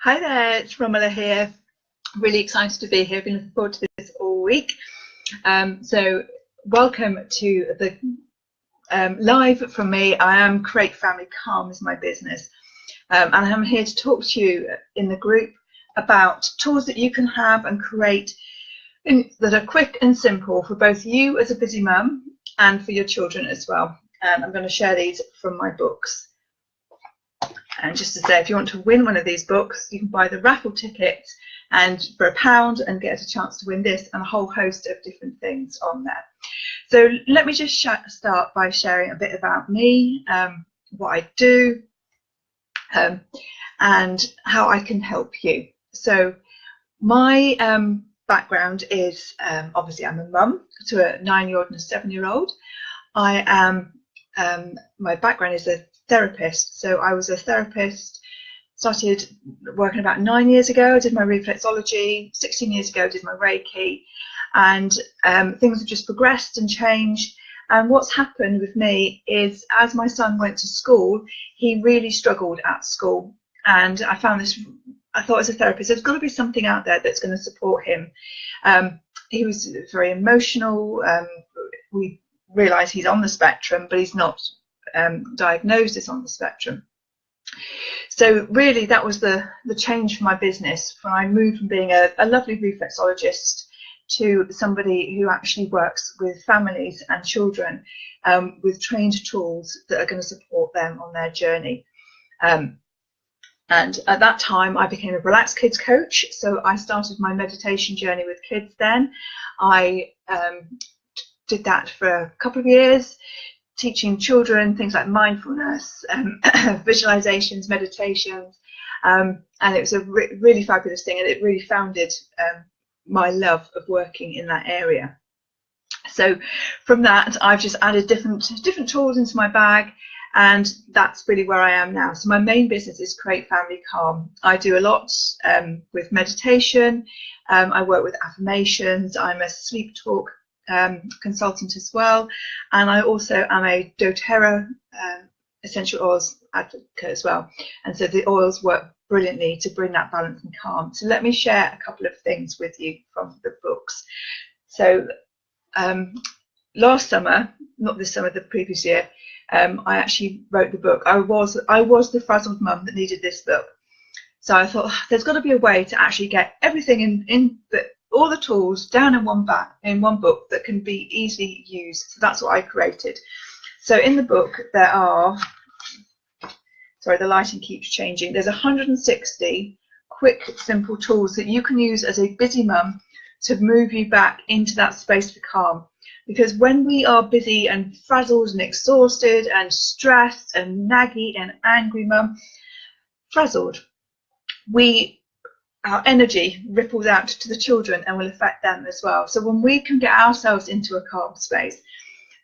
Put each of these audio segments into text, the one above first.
Hi there, it's Romola here. Really excited to be here. Been looking forward to this all week. So welcome to the live from me. I am Create Family Calm is my business, and I'm here to talk to you in the group about tools that you can have and create that are quick and simple for both you as a busy mum and for your children as well. I'm going to share these from my books. And just to say, if you want to win one of these books, you can buy the raffle ticket and for £1 and get a chance to win this and a whole host of different things on there. So let me just start by sharing a bit about me, what I do, and how I can help you. So my background is obviously I'm a mum to a 9-year-old and a 7-year-old. I am my background is a therapist, so I was a therapist, started working about 9 years ago. I did my reflexology. 16 years ago I did my Reiki, and things have just progressed and changed. And what's happened with me is, as my son went to school, he really struggled at school, and I found this, I thought as a therapist there's got to be something out there that's going to support him. He was very emotional. We realised he's on the spectrum, but he's not diagnosed as on the spectrum. So really that was the change for my business when I moved from being a lovely reflexologist to somebody who actually works with families and children with trained tools that are going to support them on their journey. And at that time I became a relaxed kids coach, so I started my meditation journey with kids then. I did that for a couple of years, teaching children things like mindfulness, visualizations, meditations, and it was a really fabulous thing, and it really founded my love of working in that area. So from that I've just added different tools into my bag, and that's really where I am now. So my main business is Create Family Calm. I do a lot with meditation. I work with affirmations. I'm a sleep talk consultant as well, and I also am a doTERRA essential oils advocate as well, and so the oils work brilliantly to bring that balance and calm. So let me share a couple of things with you from the books. So last summer, not this summer, the previous year, I actually wrote the book. I was the frazzled mum that needed this book, so I thought there's got to be a way to actually get everything in all the tools down in one book that can be easily used. So that's what I created. So in the book there are, sorry, the lighting keeps changing. There's 160 quick, simple tools that you can use as a busy mum to move you back into that space for calm. Because when we are busy and frazzled and exhausted and stressed and naggy and angry mum, frazzled, our energy ripples out to the children and will affect them as well. So when we can get ourselves into a calm space,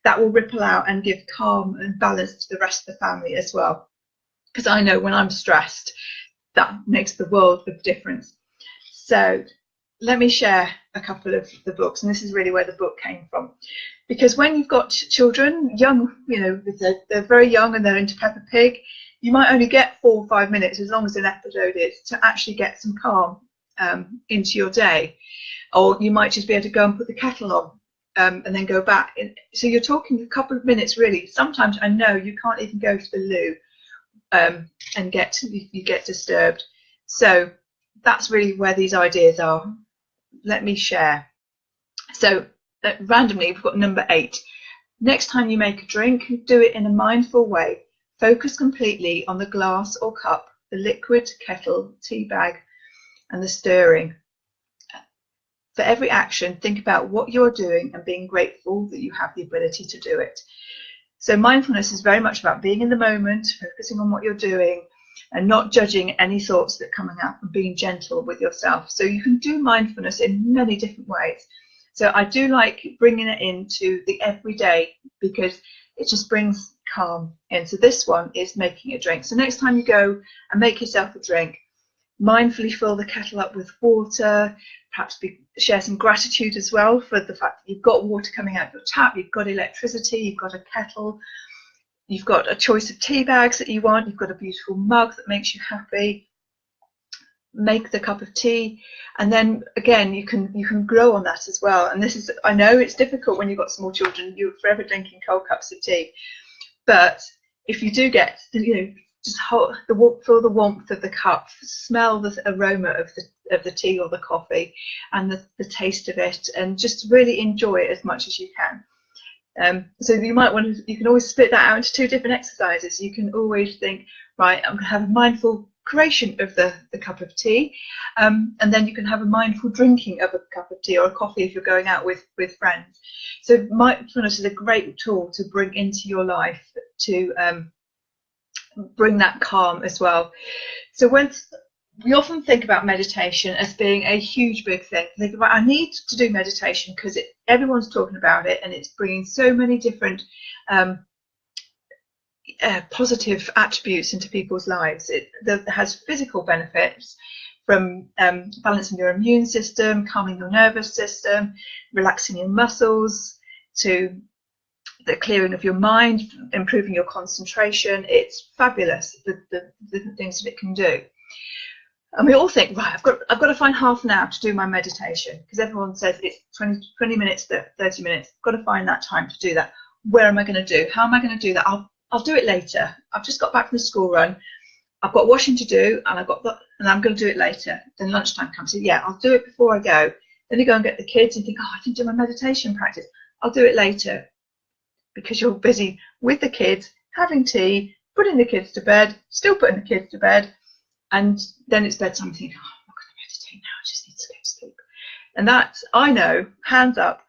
that will ripple out and give calm and balance to the rest of the family as well. Because I know when I'm stressed, that makes the world of difference. So let me share a couple of the books, and this is really where the book came from. Because when you've got children, young, you know, they're very young and they're into Peppa Pig, you might only get 4 or 5 minutes, as long as an episode is, to actually get some calm into your day. Or you might just be able to go and put the kettle on and then go back. So you're talking a couple of minutes really. Sometimes I know you can't even go to the loo and you get disturbed. So that's really where these ideas are. Let me share. So randomly we've got number 8. Next time you make a drink, do it in a mindful way. Focus completely on the glass or cup, the liquid, kettle, tea bag, and the stirring. For every action, think about what you're doing and being grateful that you have the ability to do it. So mindfulness is very much about being in the moment, focusing on what you're doing, and not judging any thoughts that are coming up, and being gentle with yourself. So you can do mindfulness in many different ways. So I do like bringing it into the everyday, because it just brings calm in. So this one is making a drink. So next time you go and make yourself a drink, mindfully fill the kettle up with water, perhaps share some gratitude as well for the fact that you've got water coming out of your tap, you've got electricity, you've got a kettle, you've got a choice of tea bags that you want, you've got a beautiful mug that makes you happy. make the cup of tea, and then again you can grow on that as well. And this is, I know it's difficult when you've got small children, you're forever drinking cold cups of tea, but if you do get, just feel the warmth of the cup, smell the aroma of the tea or the coffee, and the taste of it, and just really enjoy it as much as you can. So you can always split that out into 2 different exercises. You can always think, right, I'm going to have a mindful creation of the cup of tea, and then you can have a mindful drinking of a cup of tea or a coffee if you're going out with friends. So mindfulness is a great tool to bring into your life to bring that calm as well. So we often think about meditation as being a huge big thing. Think about, I need to do meditation because everyone's talking about it, and it's bringing so many different positive attributes into people's lives. It has physical benefits, from balancing your immune system, calming your nervous system, relaxing your muscles, to the clearing of your mind, improving your concentration. It's fabulous, the different things that it can do. And we all think, right, I've got to find half an hour to do my meditation, because everyone says it's 20 minutes, 30 minutes. I've got to find that time to do that. Where am I going to do? How am I going to do that? I'll do it later. I've just got back from the school run. I've got washing to do, and I'm going to do it later. Then lunchtime comes. So yeah, I'll do it before I go. Then you go and get the kids and think, oh, I didn't do my meditation practice. I'll do it later, because you're busy with the kids, having tea, putting the kids to bed, still putting the kids to bed. And then it's bedtime, you think, oh, I'm not going to meditate now, I just need to go to sleep. And that's, I know, hands up,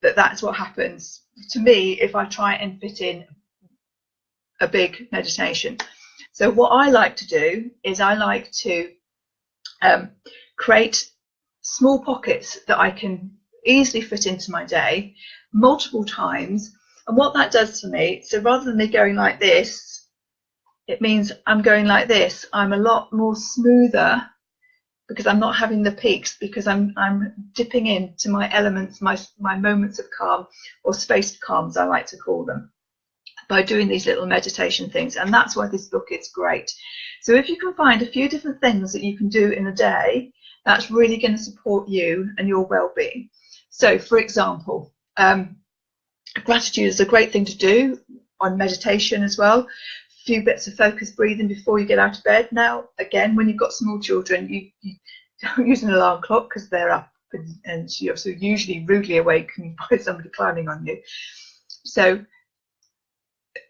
that's what happens to me if I try and fit in a big meditation. So what I like to do is I like to create small pockets that I can easily fit into my day multiple times. And what that does for me, so rather than me going like this, it means I'm going like this. I'm a lot more smoother, because I'm not having the peaks, because I'm dipping into my elements, my moments of calm, or space calms, I like to call them, by doing these little meditation things. And that's why this book is great. So if you can find a few different things that you can do in a day, that's really going to support you and your well-being. So for example, gratitude is a great thing to do on meditation as well. Few bits of focused breathing before you get out of bed. Now, again, when you've got small children, you don't use an alarm clock, because they're up and you're so usually rudely awakened by somebody climbing on you. So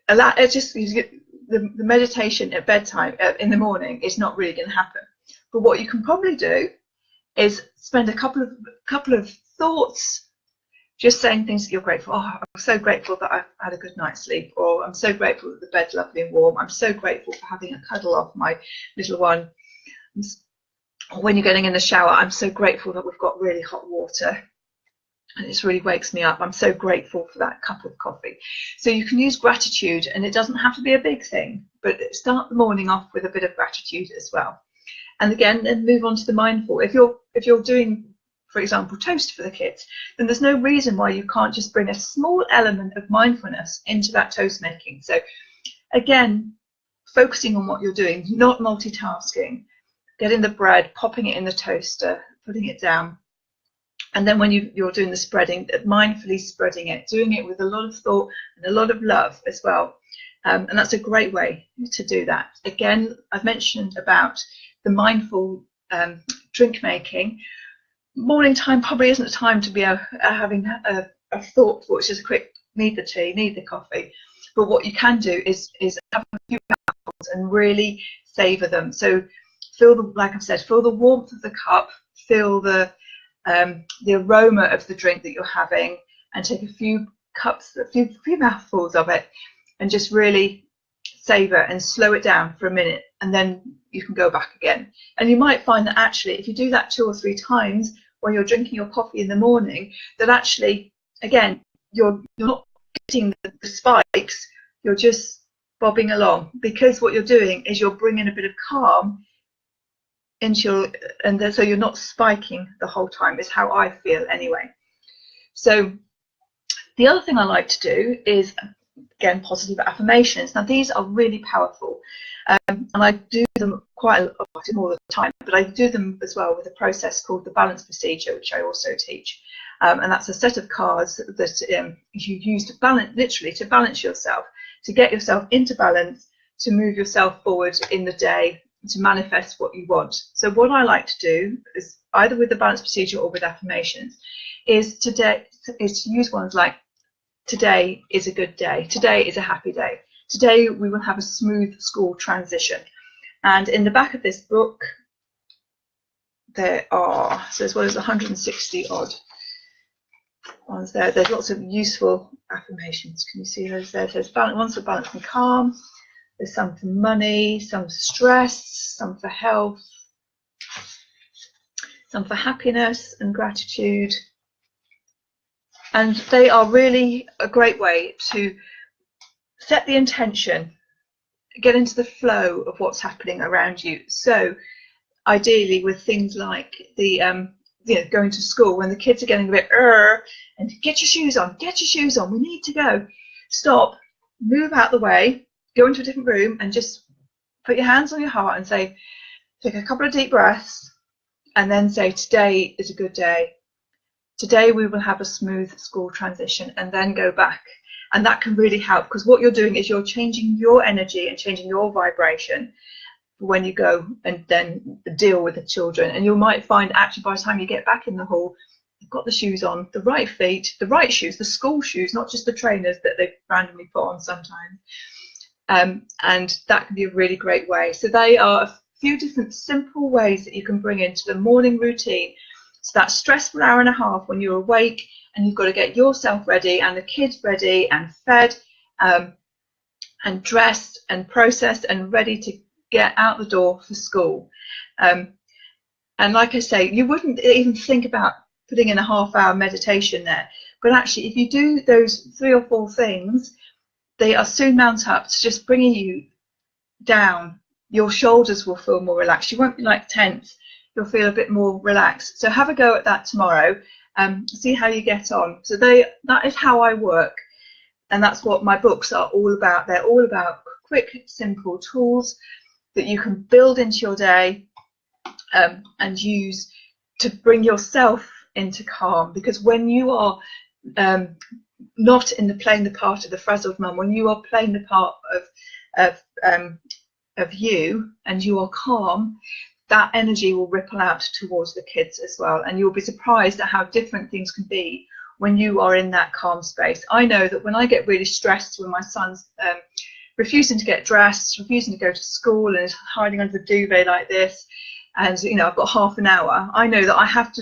the meditation at bedtime in the morning is not really going to happen. But what you can probably do is spend a couple of thoughts just saying things that you're grateful. Oh, I'm so grateful that I've had a good night's sleep, or I'm so grateful that the bed's lovely and warm. I'm so grateful for having a cuddle off my little one. When you're getting in the shower, I'm so grateful that we've got really hot water and it really wakes me up. I'm so grateful for that cup of coffee. So you can use gratitude, and it doesn't have to be a big thing, but start the morning off with a bit of gratitude as well. And again, then move on to the mindful. If you're doing, for example, toast for the kids, then there's no reason why you can't just bring a small element of mindfulness into that toast making. So again, focusing on what you're doing, not multitasking, getting the bread, popping it in the toaster, putting it down. And then when you're doing the spreading, mindfully spreading it, doing it with a lot of thought and a lot of love as well. And that's a great way to do that. Again, I've mentioned about the mindful drink making. Morning time probably isn't the time to be having a thought, which is a quick, need the tea, need the coffee. But what you can do is have a few apples and really savor them. So like I've said, feel the warmth of the cup, feel the aroma of the drink that you're having, and take a few mouthfuls of it, and just really savor and slow it down for a minute, and then you can go back again. And you might find that actually, if you do that 2 or 3 times when you're drinking your coffee in the morning, that actually, again, you're not getting the spikes, you're just bobbing along, because what you're doing is you're bringing a bit of calm into so you're not spiking the whole time, is how I feel anyway. So the other thing I like to do is, again, positive affirmations. Now, these are really powerful, and I do them quite a lot, all the time, but I do them as well with a process called the balance procedure, which I also teach. And that's a set of cards that you use to balance, literally to balance yourself, to get yourself into balance, to move yourself forward in the day, to manifest what you want. So what I like to do is, either with the balance procedure or with affirmations, is to use ones like, today is a good day, today is a happy day, today we will have a smooth school transition. And in the back of this book there are, so as well as 160 odd ones there, there's lots of useful affirmations. Can you see those there? There's ones for balance and calm, there's some for money, some for stress, some for health, some for happiness and gratitude. And they are really a great way to set the intention, get into the flow of what's happening around you. So ideally with things like the going to school, when the kids are getting a bit and get your shoes on, we need to go. Stop, move out the way, go into a different room and just put your hands on your heart and say, take a couple of deep breaths and then say, today is a good day. Today we will have a smooth school transition, and then go back. And that can really help, because what you're doing is you're changing your energy and changing your vibration when you go and then deal with the children. And you might find actually by the time you get back in the hall, you've got the shoes on, the right feet, the right shoes, the school shoes, not just the trainers that they've randomly put on sometimes. And that can be a really great way. So they are a few different simple ways that you can bring into the morning routine. So that stressful hour and a half when you're awake and you've got to get yourself ready and the kids ready and fed and dressed and processed and ready to get out the door for school. And like I say, you wouldn't even think about putting in a half-hour meditation there. But actually, if you do those 3 or 4 things, they are soon mount up to just bringing you down. Your shoulders will feel more relaxed. You won't be like tense. You'll feel a bit more relaxed. So have a go at that tomorrow. See how you get on. So that is how I work, and that's what my books are all about. They're all about quick, simple tools that you can build into your day and use to bring yourself into calm. Because when you are not playing the part of the frazzled mum, when you are playing the part of you and you are calm, that energy will ripple out towards the kids as well, and you'll be surprised at how different things can be when you are in that calm space. I know that when I get really stressed, when my son's refusing to get dressed, refusing to go to school and is hiding under the duvet like this, and I've got half an hour, I know that I have to,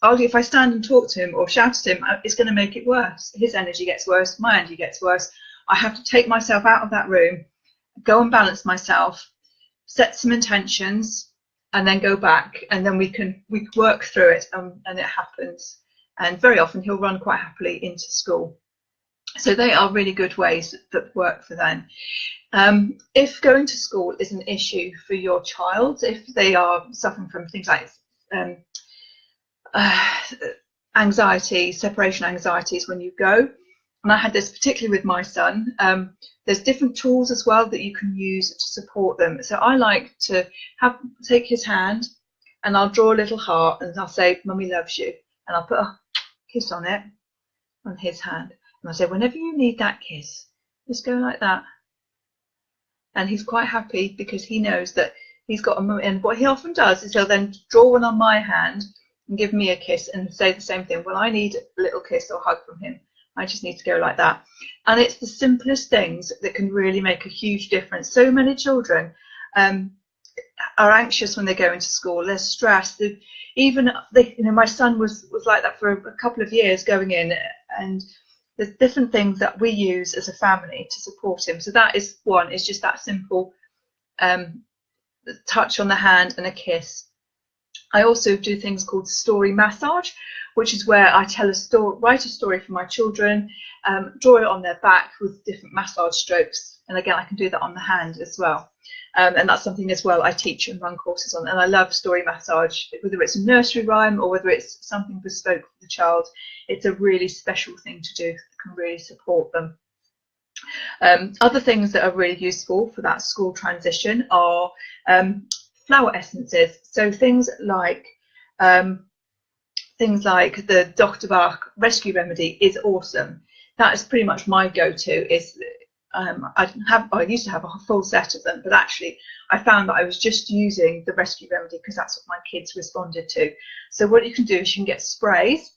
if I stand and talk to him or shout at him, it's going to make it worse. His energy gets worse, my energy gets worse. I have to take myself out of that room, go and balance myself, set some intentions, and then go back, and then we work through it, and it happens. And very often he'll run quite happily into school. So they are really good ways that work for them. If going to school is an issue for your child, if they are suffering from things like anxiety, separation anxieties when you go, and I had this particularly with my son, there's different tools as well that you can use to support them. So I like to take his hand and I'll draw a little heart and I'll say, Mummy loves you. And I'll put a kiss on it, on his hand. And I'll say, whenever you need that kiss, just go like that. And he's quite happy because he knows that he's got a mum. And what he often does is he'll then draw one on my hand and give me a kiss and say the same thing. Well, I need a little kiss or hug from him. I just need to go like that. And it's the simplest things that can really make a huge difference. So many children are anxious when they go into school. They're stressed. My son was like that for a couple of years going in, and there's different things that we use as a family to support him. So that is one. It's just that simple touch on the hand and a kiss. I also do things called story massage, which is where I tell a story, write a story for my children, draw it on their back with different massage strokes. And again, I can do that on the hand as well. And that's something as well I teach and run courses on. And I love story massage, whether it's a nursery rhyme or whether it's something bespoke for the child. It's a really special thing to do that can really support them. Other things that are really useful for that school transition are flower essences. So things like the Dr. Bach Rescue Remedy is awesome. That is pretty much my go-to. I used to have a full set of them, but actually I found that I was just using the Rescue Remedy because that's what my kids responded to. So what you can do is you can get sprays.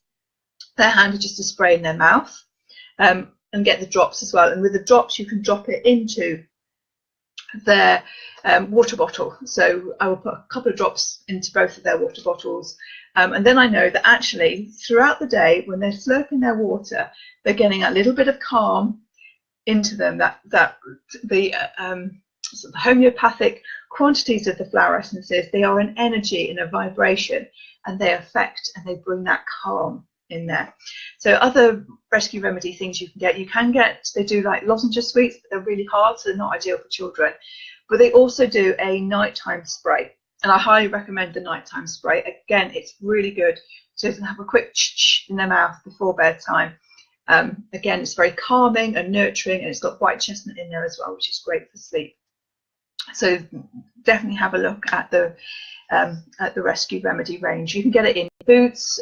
They're handy just to spray in their mouth, and get the drops as well. And with the drops, you can drop it into their water bottle. So I will put a couple of drops into both of their water bottles, and then I know that actually throughout the day when they're slurping their water, they're getting a little bit of calm into them. The homeopathic quantities of the flower essences, they are an energy and a vibration, and they affect and they bring that calm in there. So other rescue remedy things you can get, they do like lozenge sweets, but they're really hard, so they're not ideal for children. But they also do a nighttime spray, and I highly recommend the nighttime spray. Again, it's really good to have a quick in their mouth before bedtime. Again, it's very calming and nurturing, and it's got white chestnut in there as well, which is great for sleep. So definitely have a look at the rescue remedy range. You can get it in Boots.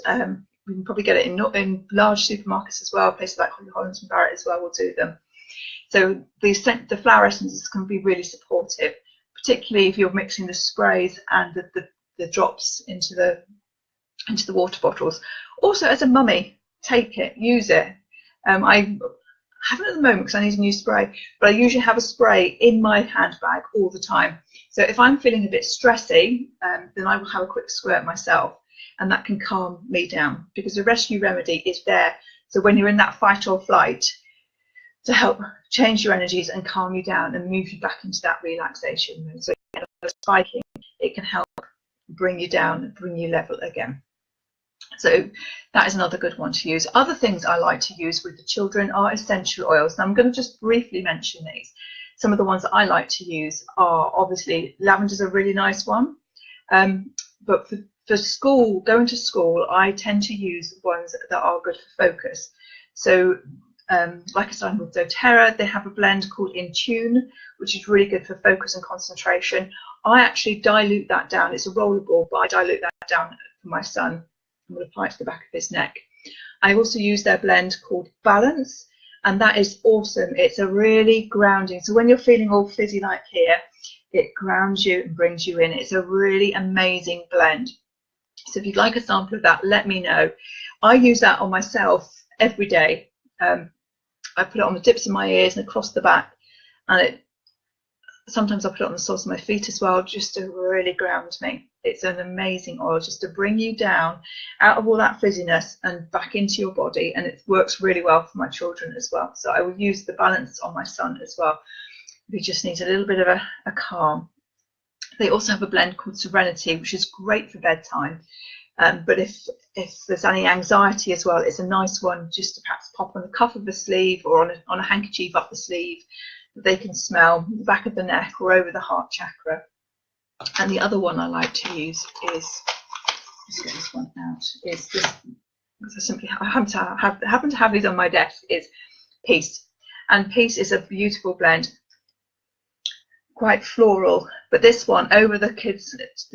You can probably get it in large supermarkets as well. Places like Hollands and Barrett as well will do them. So the flower essences can be really supportive, particularly if you're mixing the sprays and the drops into the water bottles. Also, as a mummy, take it, use it. I haven't at the moment because I need a new spray, but I usually have a spray in my handbag all the time. So if I'm feeling a bit stressy, then I will have a quick squirt myself, and that can calm me down, because the rescue remedy is there. So when you're in that fight or flight, to help change your energies and calm you down and move you back into that relaxation mode. So spiking, it can help bring you down and bring you level again. So that is another good one to use. Other things I like to use with the children are essential oils. Now I'm going to just briefly mention these. Some of the ones that I like to use are obviously lavender's a really nice one, but for school, going to school, I tend to use ones that are good for focus. So like I said with doTERRA, they have a blend called In Tune, which is really good for focus and concentration. I actually dilute that down. It's a rollable, but I dilute that down for my son. I'm going to apply it to the back of his neck. I also use their blend called Balance, and that is awesome. It's a really grounding. So when you're feeling all fizzy like here, it grounds you and brings you in. It's a really amazing blend. So if you'd like a sample of that, let me know. I use that on myself every day. I put it on the tips of my ears and across the back, and sometimes I put it on the soles of my feet as well, just to really ground me. It's an amazing oil just to bring you down out of all that fizziness and back into your body, and it works really well for my children as well. So I will use the Balance on my son as well. He just needs a little bit of a calm. They also have a blend called Serenity, which is great for bedtime. But if there's any anxiety as well, it's a nice one just to perhaps pop on the cuff of the sleeve or on a handkerchief up the sleeve that they can smell, the back of the neck or over the heart chakra. And the other one I like to use is, let's get this one out, is this, I happen to have these on my desk, is Peace. And Peace is a beautiful blend, quite floral, but this one over the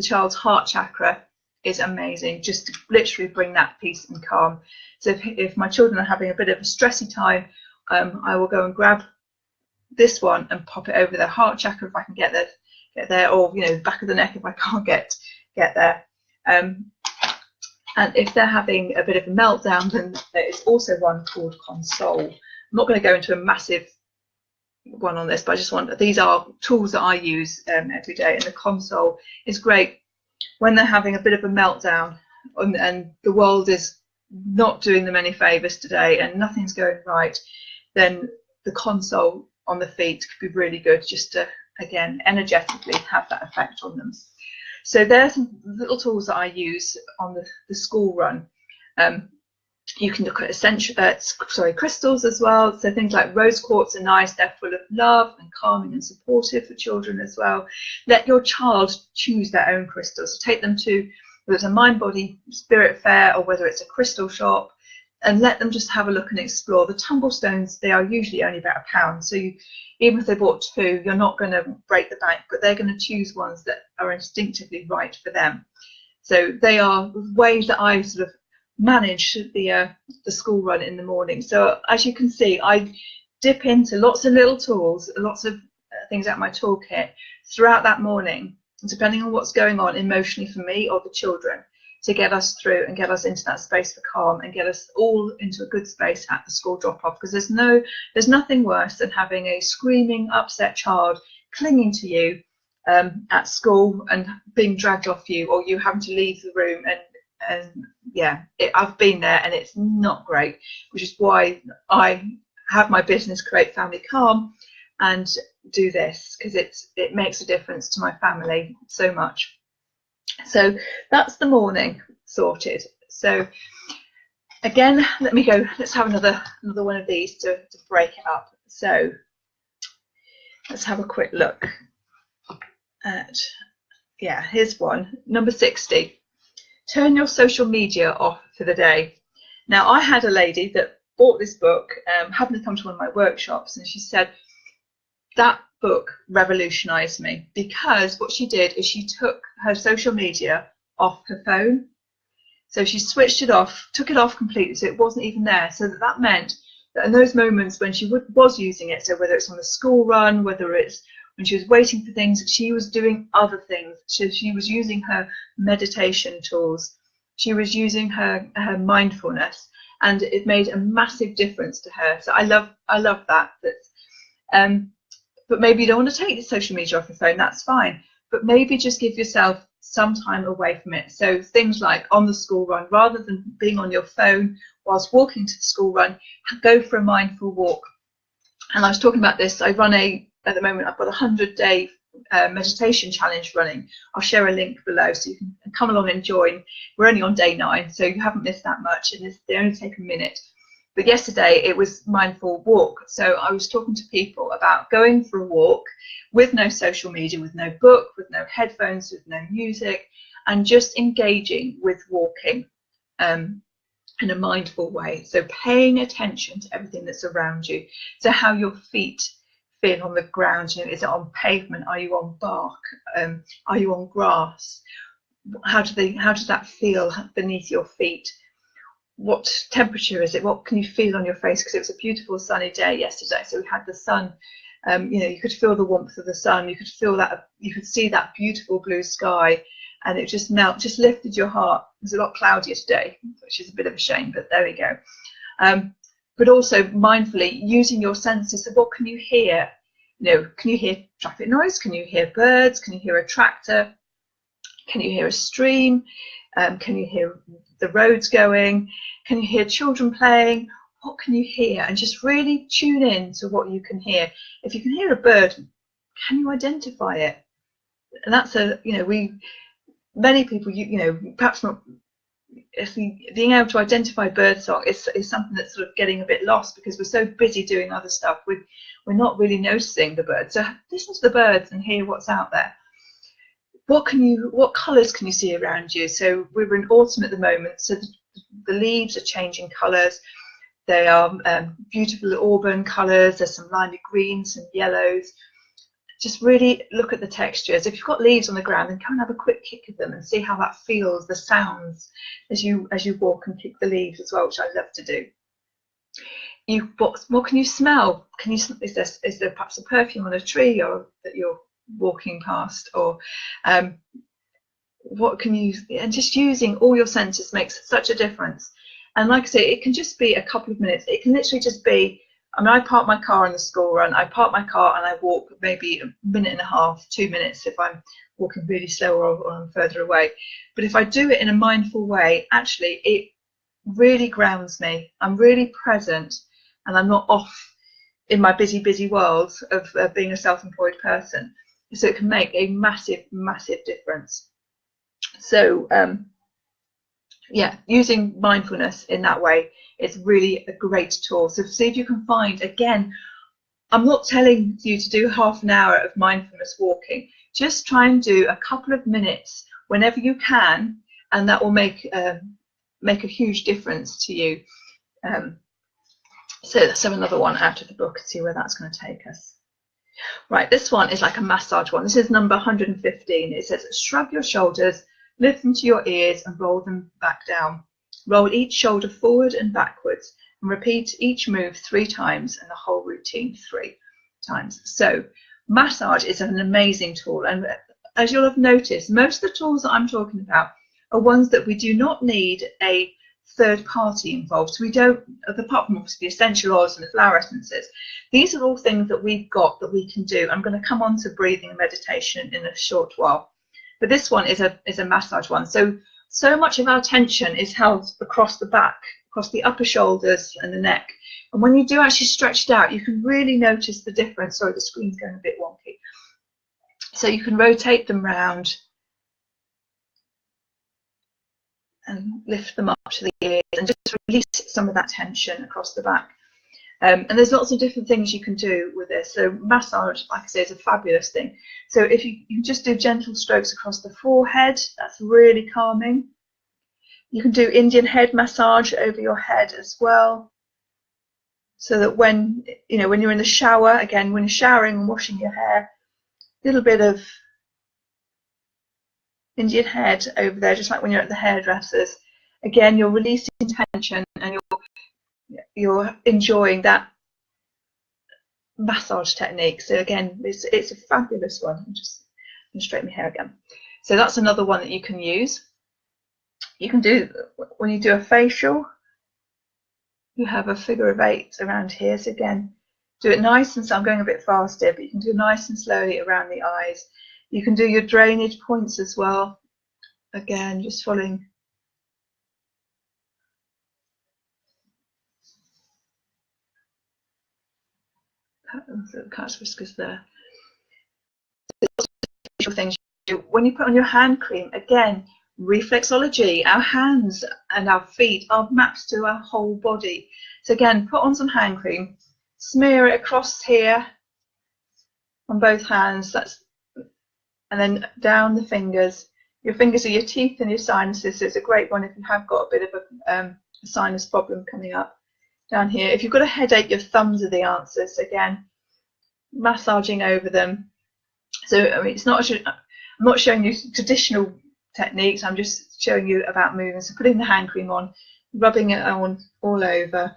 child's heart chakra is amazing, just to literally bring that peace and calm. So if my children are having a bit of a stressy time, I will go and grab this one and pop it over their heart chakra if I can get there, or back of the neck if I can't get there. And if they're having a bit of a meltdown, then there is also one called Console. I'm not going to go into a massive one on this, but these are tools that I use every day, and the Console is great when they're having a bit of a meltdown and the world is not doing them any favors today and nothing's going right. Then the Console on the feet could be really good, just to again energetically have that effect on them. So there's some little tools that I use on the school run. You can look at crystals as well. So things like rose quartz are nice. They're full of love and calming and supportive for children as well. Let your child choose their own crystals. So take them to, whether it's a mind, body, spirit fair, or whether it's a crystal shop. and let them just have a look and explore. The tumble stones, they are usually only about £1, so even if they bought 2, you're not going to break the bank, but they're going to choose ones that are instinctively right for them. So they are ways that I sort of manage the school run in the morning. So as you can see, I dip into lots of little tools, lots of things out of my toolkit throughout that morning, depending on what's going on emotionally for me or the children, to get us through and get us into that space for calm and get us all into a good space at the school drop-off, because there's nothing worse than having a screaming, upset child clinging to you at school and being dragged off you, or you having to leave the room. And yeah, I've been there, and it's not great, which is why I have my business Create Family Calm and do this, because it makes a difference to my family so much. So that's the morning sorted. So again, let's have another one of these to break it up. So let's have a quick look at, yeah, here's one, number 60. Turn your social media off for the day. Now, I had a lady that bought this book, happened to come to one of my workshops, and she said that book revolutionized me, because what she did is she took her social media off her phone. So she switched it off, took it off completely, so it wasn't even there. So that meant that in those moments when she was using it, so whether it's on the school run, whether it's when she was waiting for things, she was doing other things. She was using her meditation tools, she was using her mindfulness, and it made a massive difference to her. So I love that. But maybe you don't want to take the social media off your phone, that's fine. But maybe just give yourself some time away from it. So things like on the school run, rather than being on your phone whilst walking to the school run, go for a mindful walk. And I was talking about this, at the moment, I've got a 100-day meditation challenge running. I'll share a link below so you can come along and join. We're only on day 9, so you haven't missed that much, and they only take a minute. But yesterday it was mindful walk. So I was talking to people about going for a walk with no social media, with no book, with no headphones, with no music, and just engaging with walking in a mindful way. So paying attention to everything that's around you. So how your feet feel on the ground. You know, is it on pavement? Are you on bark? Are you on grass? How does that feel beneath your feet? What temperature is it? What can you feel on your face? Because it was a beautiful sunny day yesterday, so we had the sun. You could feel the warmth of the sun. You could feel that. You could see that beautiful blue sky, and it just lifted your heart. It was a lot cloudier today, which is a bit of a shame, but there we go. But also mindfully using your senses. So what can you hear? Can you hear traffic noise? Can you hear birds? Can you hear a tractor? Can you hear a stream? Can you hear the roads going? Can you hear children playing? What can you hear? And just really tune in to what you can hear. If you can hear a bird, can you identify it? And that's many people, perhaps not, being able to identify birdsong is something that's sort of getting a bit lost, because we're so busy doing other stuff. We're not really noticing the birds. So listen to the birds and hear what's out there. What colours can you see around you? So we're in autumn at the moment, so the leaves are changing colours. They are beautiful auburn colours. There's some limey greens, some yellows. Just really look at the textures. If you've got leaves on the ground, then come and have a quick kick of them and see how that feels, the sounds as you walk and kick the leaves as well, which I love to do. What can you smell? Is there perhaps a perfume on a tree or that you're walking past, or what can you, and just using all your senses makes such a difference. And like I say, it can just be a couple of minutes. It can literally just be, I park my car on the school run, I park my car and I walk maybe a minute and a half, 2 minutes if I'm walking really slow or I'm further away. But if I do it in a mindful way, actually it really grounds me. I'm really present, and I'm not off in my busy world of being a self-employed person. So it can make a massive difference. So yeah, using mindfulness in that way is really a great tool. So see if you can find, again, I'm not telling you to do half an hour of mindfulness walking. Just try and do a couple of minutes whenever you can, and that will make a huge difference to you. So let's have another one out of the book and see where that's going to take us. Right, this one is like a massage one. This is number 115. It says, shrug your shoulders, lift them to your ears and roll them back down. Roll each shoulder forward and backwards and repeat each move 3 times and the whole routine 3 times. So massage is an amazing tool. And as you'll have noticed, most of the tools that I'm talking about are ones that we do not need a third party involved. So we don't, apart from obviously the essential oils and the flower essences, these are all things that we've got that we can do. I'm going to come on to breathing and meditation in a short while, but this one is a massage one. So much of our tension is held across the back, across the upper shoulders and the neck, and when you do actually stretch it out, you can really notice the difference. Sorry, the screen's going a bit wonky. So you can rotate them round and lift them up to the ears and just release some of that tension across the back. And there's lots of different things you can do with this. So massage, like I say, is a fabulous thing. So if you just do gentle strokes across the forehead, that's really calming. You can do Indian head massage over your head as well. So that when you're in the shower, again, when you're showering and washing your hair, a little bit of Indian head over there, just like when you're at the hairdressers. Again, you're releasing tension and you're enjoying that massage technique. So again, it's a fabulous one. I'm just going to straighten my hair again. So that's another one that you can use. You can do, when you do a facial, you have a figure of 8 around here. So again, do it nice and slow. I'm going a bit fast here, but you can do nice and slowly around the eyes. You can do your drainage points as well. Again, just following. The cat's whiskers there. Things you do. When you put on your hand cream, again, reflexology. Our hands and our feet are mapped to our whole body. So again, put on some hand cream, smear it across here on both hands. And then down the fingers. Your fingers are your teeth and your sinuses. So it's a great one if you have got a bit of a sinus problem coming up. Down here, if you've got a headache, your thumbs are the answers. Again, massaging over them. So I mean, I'm not showing you traditional techniques. I'm just showing you about moving. So putting the hand cream on, rubbing it on all over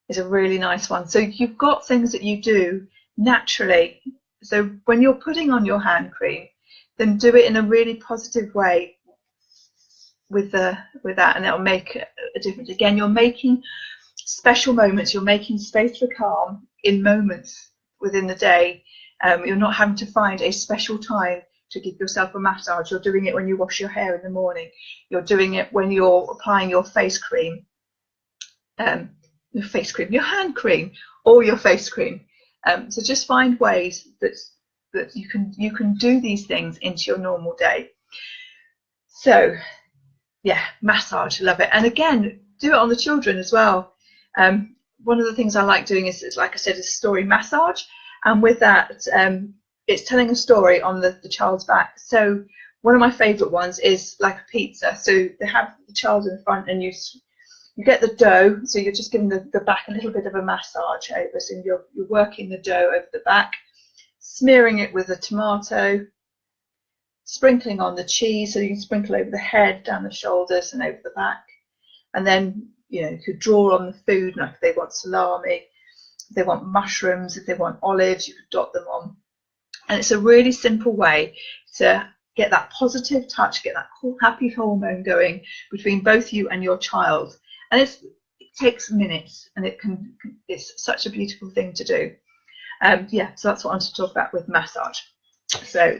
is a really nice one. So you've got things that you do naturally. So when you're putting on your hand cream, then do it in a really positive way with that, and it'll make a difference. Again, you're making special moments. You're making space for calm in moments within the day. You're not having to find a special time to give yourself a massage. You're doing it when you wash your hair in the morning. You're doing it when you're applying your face cream, your hand cream, or your face cream. So just find ways that you can do these things into your normal day. So yeah, massage, love it. And again, do it on the children as well. One of the things I like doing is like I said, is story massage, and with that, it's telling a story on the child's back. So one of my favourite ones is like a pizza. So they have the child in front, and you get the dough. So you're just giving the back a little bit of a massage over. So you're working the dough over the back, smearing it with a tomato, sprinkling on the cheese, so you can sprinkle over the head, down the shoulders and over the back. And then you could draw on the food, like if they want salami, if they want mushrooms, if they want olives, you could dot them on. And it's a really simple way to get that positive touch, get that happy hormone going between both you and your child. And it takes minutes, and it's such a beautiful thing to do. Yeah, so that's what I wanted to talk about with massage. So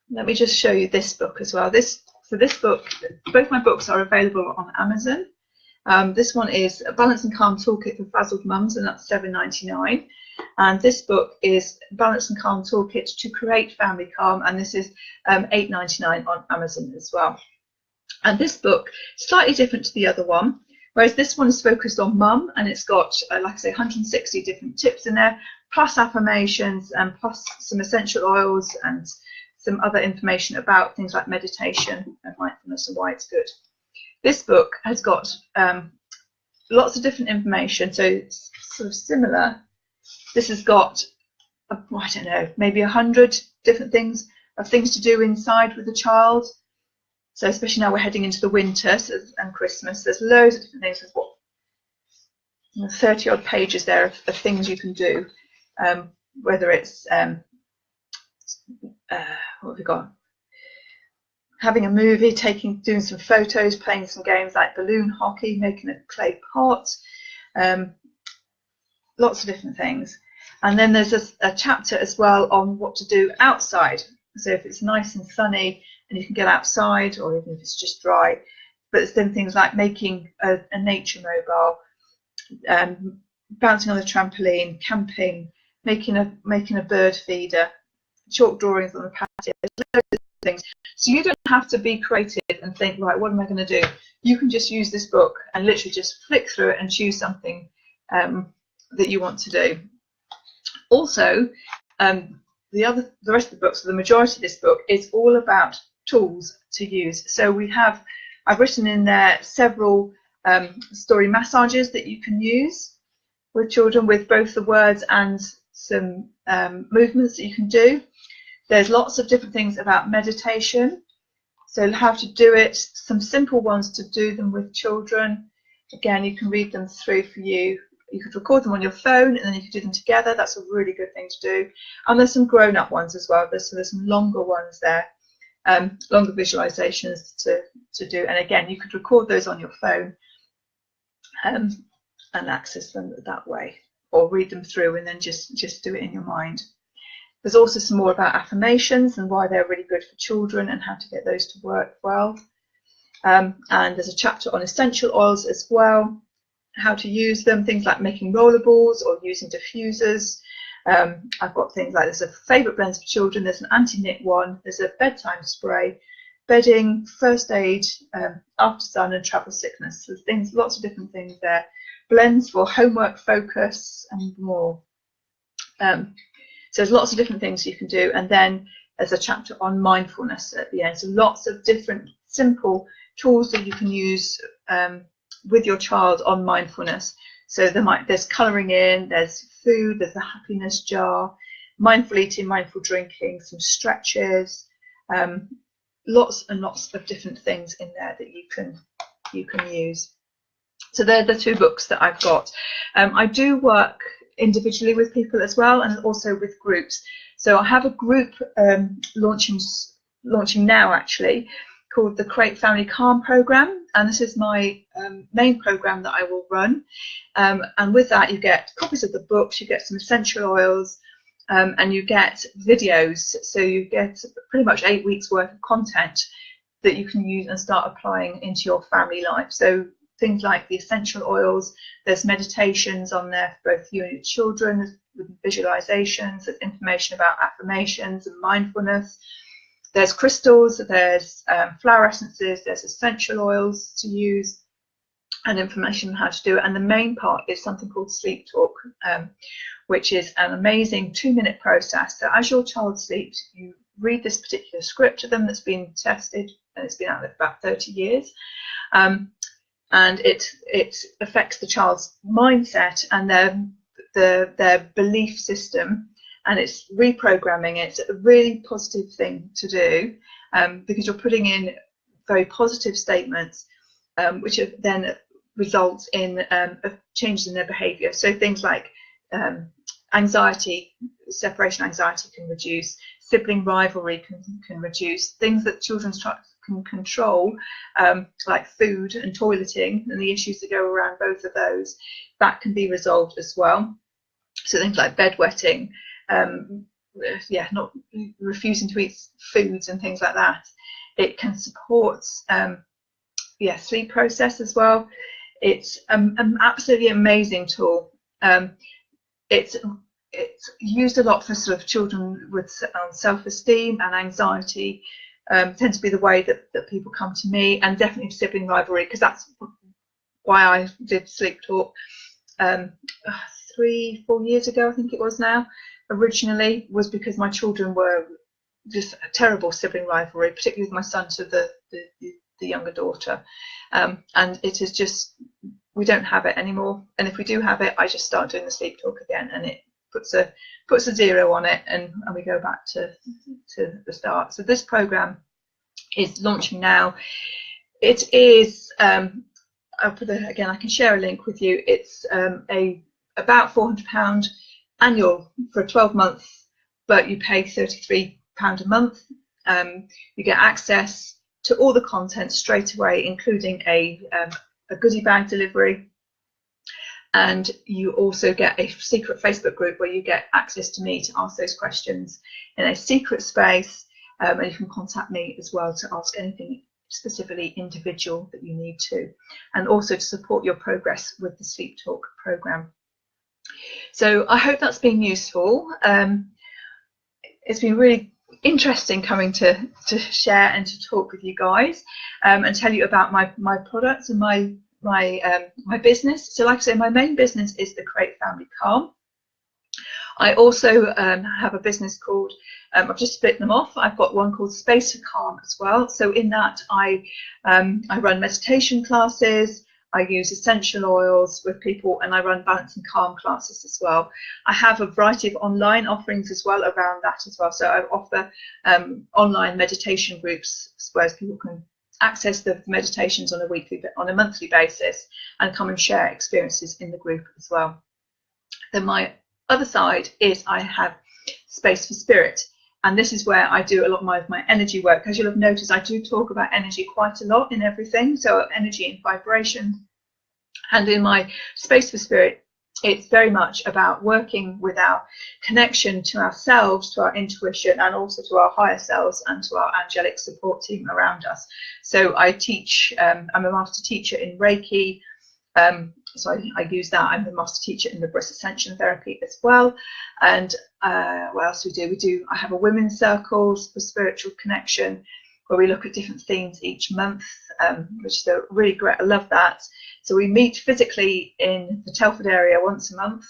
let me just show you this book as well. This book, both my books are available on Amazon. This one is a Balance and Calm Toolkit for Frazzled Mums, and that's $7.99. And this book is Balance and Calm Toolkit to Create Family Calm, and this is $8.99 on Amazon as well. And this book is slightly different to the other one, whereas this one is focused on mum, and it's got, like I say, 160 different tips in there, plus affirmations, and plus some essential oils and some other information about things like meditation and mindfulness and why it's good. This book has got lots of different information, so it's sort of similar. This has got, I don't know, maybe 100 different things to do inside with the child. So especially now we're heading into the winter and Christmas, there's loads of different things. There's what, 30 odd pages there of things you can do, whether it's what have we got? Having a movie, doing some photos, playing some games like balloon hockey, making a clay pot, lots of different things. And then there's a chapter as well on what to do outside. So if it's nice and sunny and you can get outside, or even if it's just dry, but it's then things like making a nature mobile, bouncing on the trampoline, camping, making a bird feeder, chalk drawings on the patio, loads of things. So you don't have to be creative and think, right, what am I going to do? You can just use this book and literally just flick through it and choose something that you want to do. Also, the rest of the book, so the majority of this book, is all about tools to use. So I've written in there several story massages that you can use with children, with both the words and some movements that you can do. There's lots of different things about meditation, so how to do it, some simple ones to do them with children. Again, you can read them through for you. You could record them on your phone and then you could do them together. That's a really good thing to do. And there's some grown-up ones as well. There's some longer ones there, longer visualizations to do. And again, you could record those on your phone and access them that way, or read them through and then just do it in your mind. There's also some more about affirmations and why they're really good for children and how to get those to work well. And there's a chapter on essential oils as well, how to use them, things like making rollerballs or using diffusers. I've got things like, there's a favourite blends for children, there's an anti-knit one, there's a bedtime spray, bedding, first aid, after sun and travel sickness. So there's lots of different things there. Blends for homework focus and more. So there's lots of different things you can do. And then there's a chapter on mindfulness at the end. So lots of different simple tools that you can use with your child on mindfulness. So there's colouring in, there's food, there's a happiness jar, mindful eating, mindful drinking, some stretches, lots and lots of different things in there that you can use. So they're the two books that I've got. I do work individually with people as well, and also with groups. So I have a group launching now actually, called the Create Family Calm program, and this is my main program that I will run. And with that, you get copies of the books, you get some essential oils, and you get videos. So you get pretty much 8 weeks worth of content that you can use and start applying into your family life. So things like the essential oils, there's meditations on there for both you and your children, with visualizations, there's information about affirmations and mindfulness. There's crystals, there's flower essences, there's essential oils to use, and information on how to do it. And the main part is something called Sleep Talk, which is an amazing 2-minute process. So as your child sleeps, you read this particular script to them that's been tested, and it's been out there for about 30 years. And it affects the child's mindset and their belief system, and it's reprogramming. It's a really positive thing to do, because you're putting in very positive statements, which then results in changes in their behaviour. So things like anxiety, separation anxiety can reduce, sibling rivalry can reduce, things that children can control, like food and toileting and the issues that go around both of those, that can be resolved as well. So things like bedwetting, not refusing to eat foods and things like that. It can support sleep process as well. It's an absolutely amazing tool. It's used a lot for sort of children with self-esteem and anxiety. Tends to be the way that people come to me, and definitely sibling rivalry, because that's why I did Sleep Talk 3-4 years ago, I think it was now. Originally was because my children were just a terrible sibling rivalry, particularly with my son. So the the younger daughter, and it is just, we don't have it anymore. And if we do have it, I just start doing the sleep talk again, and it puts a 0 on it, and we go back to the start. So this program is launching now. It is I'll put again, I can share a link with you. It's about £400 annual for 12 months, but you pay £33 a month. You get access to all the content straight away, including a goodie bag delivery, and you also get a secret Facebook group where you get access to me to ask those questions in a secret space, and you can contact me as well to ask anything specifically individual that you need to, and also to support your progress with the Sleep Talk program. So I hope that's been useful. It's been really interesting coming to share and to talk with you guys, and tell you about my products and my business. So like I say, my main business is the Create Family Calm. I also have a business called, I've just split them off. I've got one called Space for Calm as well. So in that I run meditation classes, I use essential oils with people, and I run balance and calm classes as well. I have a variety of online offerings as well around that as well. So I offer online meditation groups where people can access the meditations on a monthly basis and come and share experiences in the group as well. Then my other side is I have Space for Spirit, and this is where I do a lot of my energy work. As you'll have noticed, I do talk about energy quite a lot in everything, so energy and vibration. And in my Space for Spirit, it's very much about working with our connection to ourselves, to our intuition, and also to our higher selves and to our angelic support team around us. So I teach, I'm a master teacher in Reiki, so I use that. I'm the master teacher in the breath ascension therapy as well. And what else do? I have a women's circles for spiritual connection, where we look at different themes each month, which is really great. I love that. So we meet physically in the Telford area once a month,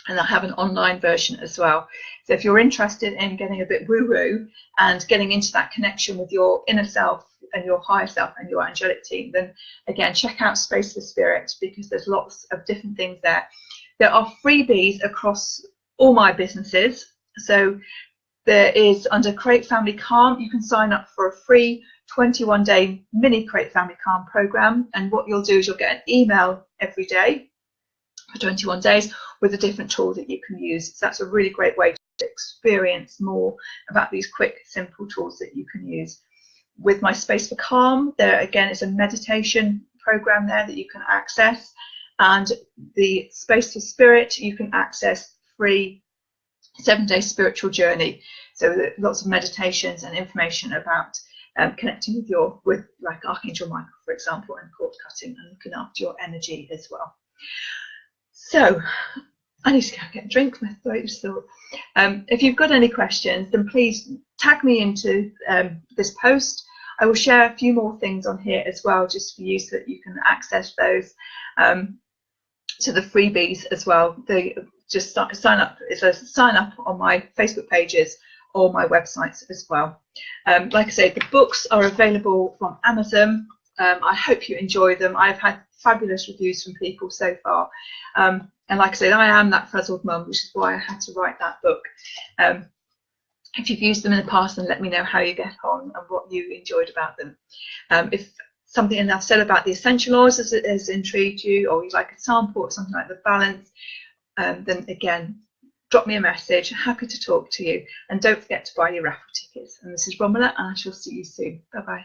and I have an online version as well. So if you're interested in getting a bit woo-woo and getting into that connection with your inner self and your higher self and your angelic team, then again, check out Space for Spirit, because there's lots of different things there. There are freebies across all my businesses. So there is, under Create Family Calm, you can sign up for a free 21-day mini Create Family Calm program, and what you'll do is you'll get an email every day for 21 days with a different tool that you can use. So that's a really great way to experience more about these quick, simple tools that you can use. With my Space for Calm, there again is a meditation program there that you can access, and the Space for Spirit, you can access free 7-day spiritual journey. So lots of meditations and information about connecting with like Archangel Michael, for example, and cord cutting and looking after your energy as well. So I need to go and get a drink. My throat is sore. If you've got any questions, then please tag me into this post. I will share a few more things on here as well, just for you, so that you can access those to the freebies as well. They just sign up. It's a sign up on my Facebook pages or my websites as well. Like I say, the books are available from Amazon. I hope you enjoy them. I've had fabulous reviews from people so far. And like I said, I am that frazzled mum, which is why I had to write that book. If you've used them in the past, then let me know how you get on and what you enjoyed about them. If something I've said about the essential oils has intrigued you, or you'd like a sample or something like the balance, then again, drop me a message. Happy to talk to you. And don't forget to buy your raffle tickets. And this is Romola, and I shall see you soon. Bye-bye.